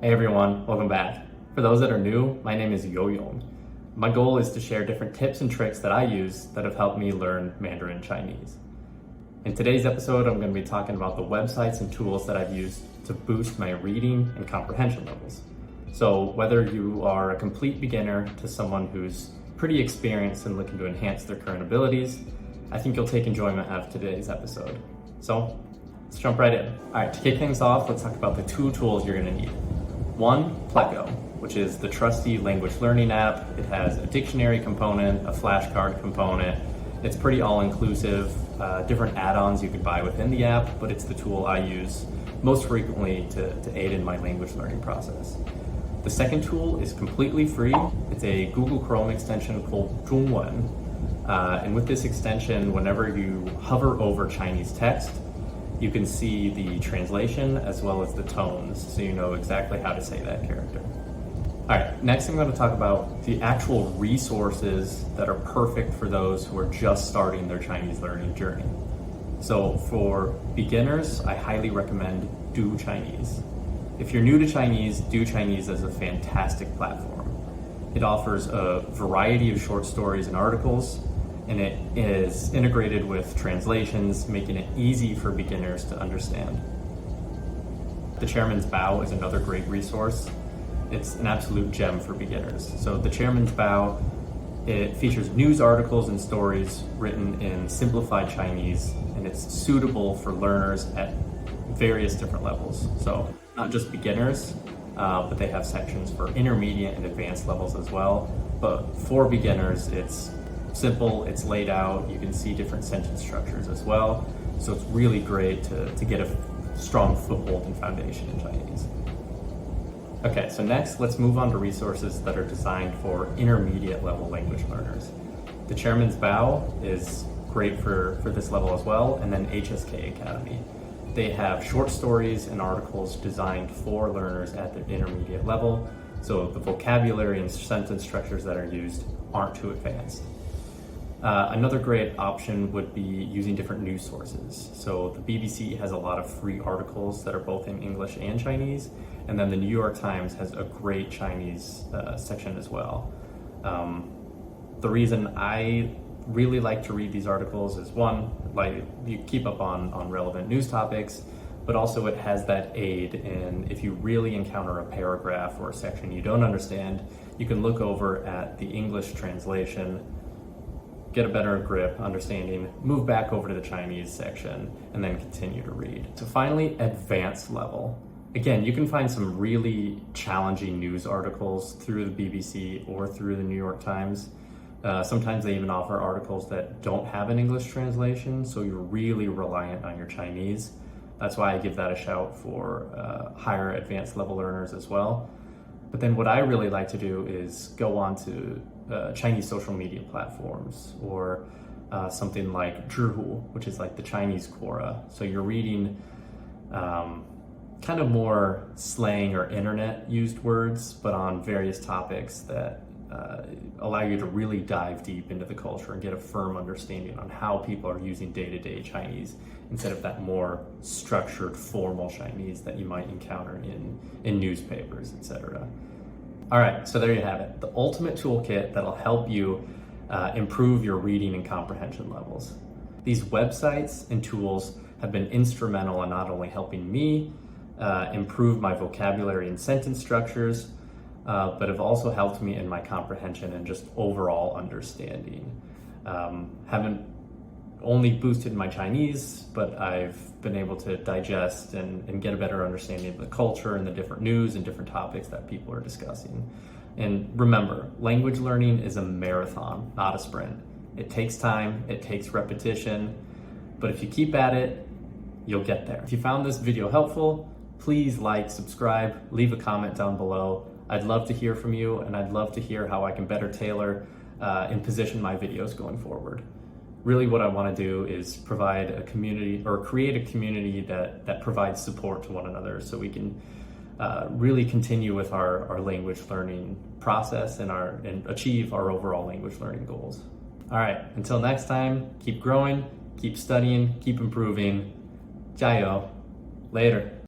Hey everyone, welcome back. For those that are new, my name is Yo-Yong. My goal is to share different tips and tricks that I use that have helped me learn Mandarin Chinese. In today's episode, I'm going to be talking about the websites and tools that I've used to boost my reading and comprehension levels. So whether you are a complete beginner to someone who's pretty experienced and looking to enhance their current abilities, I think you'll take enjoyment out of today's episode. So let's jump right in. All right, to kick things off, let's talk about the two tools you're going to need. One, Pleco, which is the trusty language learning app. It has a dictionary component, a flashcard component. It's pretty all-inclusive, different add-ons you could buy within the app, but it's the tool I use most frequently to aid in my language learning process. The second tool is completely free. It's a Google Chrome extension called Zhongwen. And with this extension, whenever you hover over Chinese text, you can see the translation as well as the tones, so you know exactly how to say that character. All right, next I'm going to talk about the actual resources that are perfect for those who are just starting their Chinese learning journey. So for beginners, I highly recommend Do Chinese. If you're new to Chinese, Do Chinese is a fantastic platform. It offers a variety of short stories and articles, and it is integrated with translations, making it easy for beginners to understand. The Chairman's Bow is another great resource. It's an absolute gem for beginners. So the Chairman's Bow, it features news articles and stories written in simplified Chinese, and it's suitable for learners at various different levels. So not just beginners, but they have sections for intermediate and advanced levels as well. But for beginners, it's simple, it's laid out, you can see different sentence structures as well. So it's really great to get a strong foothold and foundation in Chinese. Okay, so next let's move on to resources that are designed for intermediate level language learners. The Chairman's Bow is great for this level as well, and then HSK Academy. They have short stories and articles designed for learners at the intermediate level, so the vocabulary and sentence structures that are used aren't too advanced. Another great option would be using different news sources. So the BBC has a lot of free articles that are both in English and Chinese, and then the New York Times has a great Chinese section as well. The reason I really like to read these articles is one, like you keep up on relevant news topics, but also it has that aid in if you really encounter a paragraph or a section you don't understand, you can look over at the English translation, get a better grip, understanding, move back over to the Chinese section, and then continue to read. So finally, advanced level. Again, you can find some really challenging news articles through the BBC or through the New York Times. Sometimes they even offer articles that don't have an English translation, so you're really reliant on your Chinese. That's why I give that a shout for higher advanced level learners as well. But then what I really like to do is go on to Chinese social media platforms or something like Zhihu, which is like the Chinese Quora. So you're reading kind of more slang or internet used words, but on various topics that allow you to really dive deep into the culture and get a firm understanding on how people are using day-to-day Chinese instead of that more structured, formal Chinese that you might encounter in newspapers, etc. All right, so there you have it, the ultimate toolkit that'll help you improve your reading and comprehension levels. These websites and tools have been instrumental in not only helping me improve my vocabulary and sentence structures, but have also helped me in my comprehension and just overall understanding. Haven't only boosted my Chinese, but I've been able to digest and get a better understanding of the culture and the different news and different topics that people are discussing. And remember, language learning is a marathon, not a sprint. It takes time, it takes repetition, but if you keep at it, you'll get there. If you found this video helpful, please like, subscribe, leave a comment down below. I'd love to hear from you, and I'd love to hear how I can better tailor and position my videos going forward. Really what I want to do is provide a community or create a community that provides support to one another so we can really continue with our language learning process and achieve our overall language learning goals. All right, until next time, keep growing, keep studying, keep improving. 加油. Later.